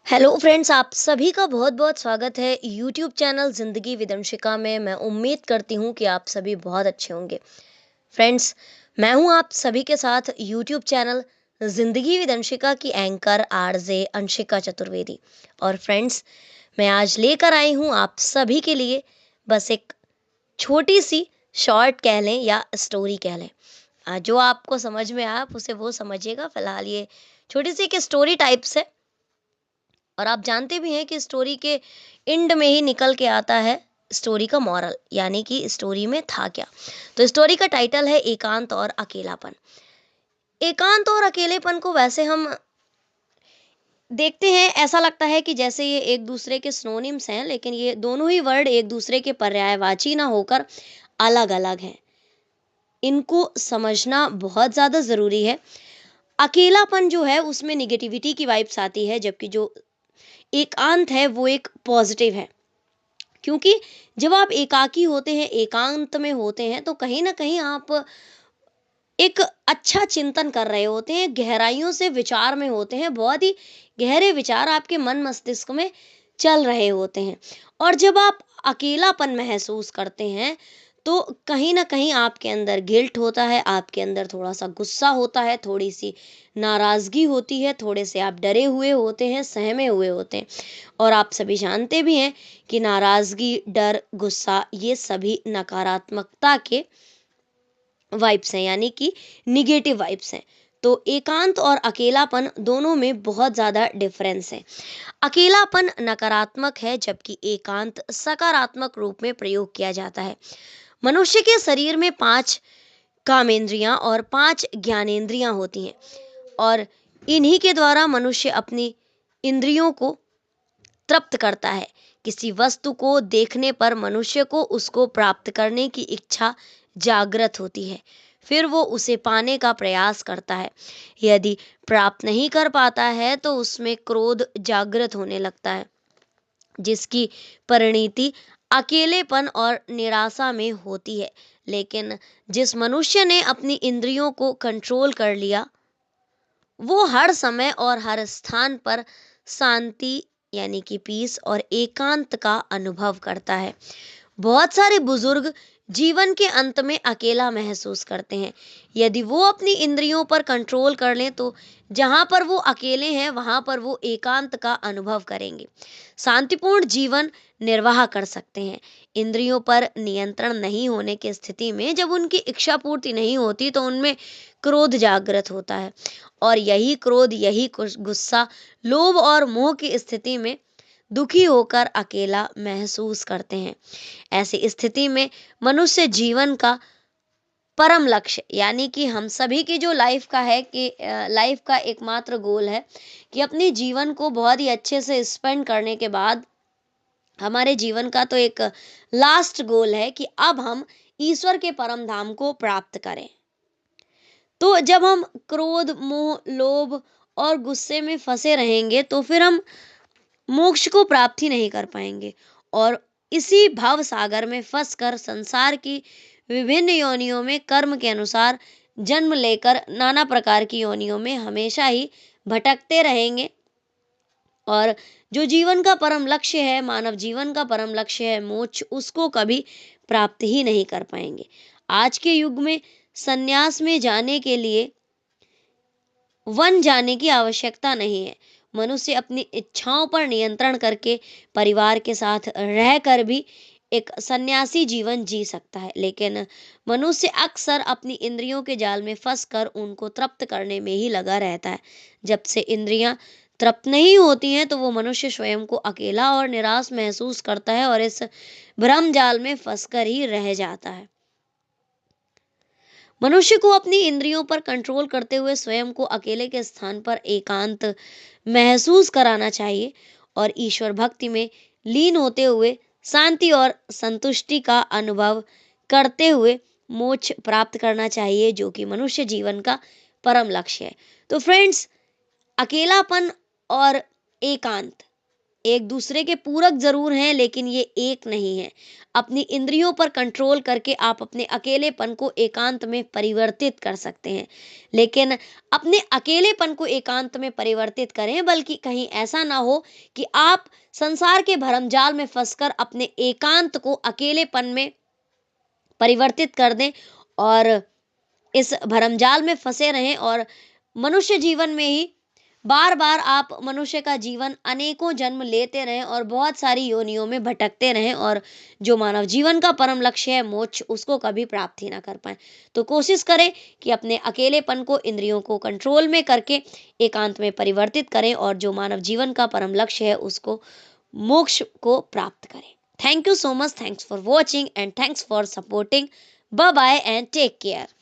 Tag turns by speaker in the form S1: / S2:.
S1: Hello friends, आप सभी का बहुत-बहुत स्वागत है यूट्यूब चैनल ज़िंदगी विदंशिका में। मैं उम्मीद करती हूँ कि आप सभी बहुत अच्छे होंगे। फ्रेंड्स, मैं हूँ आप सभी के साथ यूट्यूब चैनल ज़िंदगी विदंशिका की एंकर आरजे अंशिका चतुर्वेदी। और फ्रेंड्स, मैं आज लेकर आई हूँ आप सभी के लिए बस एक छोटी-सी शॉर्ट कह लें या स्टोरी कह लें। जो आपको समझ में आए आप उसे वो समझिएगा। फ़िलहाल ये छोटी-सी एक स्टोरी टाइप्स है। और आप जानते भी हैं कि स्टोरी के एंड में ही निकल के आता है स्टोरी का मॉरल, यानी कि स्टोरी में था क्या। तो स्टोरी का टाइटल है एकांत और अकेलापन। एकांत और अकेलेपन को वैसे हम देखते हैं, ऐसा लगता है कि जैसे ये एक दूसरे के सिनोनिम्स हैं, लेकिन ये दोनों ही वर्ड एक दूसरे के पर्यायवाची ना होकर अलग अलग हैं। इनको समझना बहुत ज़्यादा ज़रूरी है। अकेलापन जो है उसमें निगेटिविटी की वाइब्स आती है, जबकि जो एकांत है वो एक पॉजिटिव है। क्योंकि जब आप एकाकी होते हैं, एकांत में होते हैं, तो कहीं न कहीं आप एक अच्छा चिंतन कर रहे होते हैं, गहराइयों से विचार में होते हैं, बहुत ही गहरे विचार आपके मन मस्तिष्क में चल रहे होते हैं। और जब आप अकेलापन महसूस करते हैं, तो कहीं न कहीं आपके अंदर गिल्ट होता है, आपके अंदर थोड़ा-सा गुस्सा होता है, थोड़ी-सी नाराज़गी होती है, थोड़े से आप डरे हुए होते हैं, सहमे हुए होते हैं। और आप सभी जानते भी हैं कि नाराज़गी, डर, गुस्सा ये सभी नकारात्मकता के वाइब्स हैं, यानी कि निगेटिव वाइब्स हैं। तो एकांत और अकेलापन दोनों में बहुत ज़्यादा डिफरेंस है। अकेलापन नकारात्मक है, जबकि एकांत सकारात्मक रूप में प्रयोग किया जाता है। मनुष्य के शरीर में 5 कामेंद्रियां और 5 ज्ञानेंद्रियां होती हैं, और इन्हीं के द्वारा मनुष्य अपनी इंद्रियों को तृप्त करता है। किसी वस्तु को देखने पर मनुष्य को उसको प्राप्त करने की इच्छा जागृत होती है। फिर वो उसे पाने का प्रयास करता है। यदि प्राप्त नहीं कर पाता है तो उसमें क्रोध जागृत होने लगता है, जिसकी परिणति अकेलेपन और निराशा में होती है। लेकिन जिस मनुष्य ने अपनी इंद्रियों को कंट्रोल कर लिया, वो हर समय और हर स्थान पर शांति, यानी कि पीस और एकांत का अनुभव करता है। बहुत सारे बुजुर्ग जीवन के अंत में अकेला महसूस करते हैं। यदि वो अपनी इंद्रियों पर कंट्रोल कर लें, तो जहां पर वो अकेले हैं वहां पर वो एकांत का अनुभव करेंगे, शांतिपूर्ण जीवन निर्वाह कर सकते हैं। इंद्रियों पर नियंत्रण नहीं होने की स्थिति में जब उनकी इच्छा पूर्ति नहीं होती, तो उनमें क्रोध जागृत होता है। और यही क्रोध, यही गुस्सा, लोभ और मोह की स्थिति में दुखी होकर अकेला महसूस करते हैं। ऐसी स्थिति में मनुष्य जीवन का परम लक्ष्य, यानी कि हम सभी की जो लाइफ का है कि लाइफ का एकमात्र गोल है कि अपने जीवन को बहुत ही अच्छे से स्पेंड करने के बाद हमारे जीवन का तो एक लास्ट गोल है कि अब हम ईश्वर के परम धाम को प्राप्त करें। तो जब हम क्रोध, मोह, लोभ और गुस्से में फंसे रहेंगे, तो फिर हम मोक्ष को प्राप्त ही नहीं कर पाएंगे, और इसी भव सागर में फंसकर संसार की विभिन्न योनियों में कर्म के अनुसार जन्म लेकर नाना प्रकार की योनियों में हमेशा ही भटकते रहेंगे। और जो जीवन का परम लक्ष्य है, मानव जीवन का परम लक्ष्य है मोक्ष, उसको कभी प्राप्त ही नहीं कर पाएंगे। आज के युग में संन्यास में जाने के लिए वन जाने की आवश्यकता नहीं है। मनुष्य अपनी इच्छाओं पर नियंत्रण करके परिवार के साथ रहकर भी एक सन्यासी जीवन जी सकता है। लेकिन मनुष्य अक्सर अपनी इंद्रियों के जाल में फंसकर उनको तृप्त करने में ही लगा रहता है। जब से इंद्रियां तृप्त नहीं होती हैं, तो वो मनुष्य स्वयं को अकेला और निराश महसूस करता है, और इस भ्रम जाल में फंसकर ही रह जाता है। मनुष्य को अपनी इंद्रियों पर कंट्रोल करते हुए स्वयं को अकेले के स्थान पर एकांत महसूस कराना चाहिए, और ईश्वर भक्ति में लीन होते हुए शांति और संतुष्टि का अनुभव करते हुए मोक्ष प्राप्त करना चाहिए, जो कि मनुष्य जीवन का परम लक्ष्य है। तो फ्रेंड्स, अकेलापन और एकांत, एक दूसरे के पूरक जरूर हैं लेकिन ये एक नहीं है। अपनी इंद्रियों पर कंट्रोल करके आप अपने अकेलेपन को एकांत में परिवर्तित कर सकते हैं। लेकिन अपने अकेलेपन को एकांत में परिवर्तित करें, बल्कि कहीं ऐसा ना हो कि आप संसार के भरमजाल में फंसकर अपने एकांत को अकेलेपन में परिवर्तित कर दें और इस भरमजाल में फंसे रहें और मनुष्य जीवन में ही बार बार आप मनुष्य का जीवन अनेकों जन्म लेते रहें और बहुत सारी योनियों में भटकते रहें और जो मानव जीवन का परम लक्ष्य है मोक्ष, उसको कभी प्राप्त ही ना कर पाए। तो कोशिश करें कि अपने अकेलेपन को, इंद्रियों को कंट्रोल में करके एकांत में परिवर्तित करें और जो मानव जीवन का परम लक्ष्य है उसको, मोक्ष को प्राप्त करें। Thank you so much, thanks for watching and thanks for supporting. Bye bye and take care.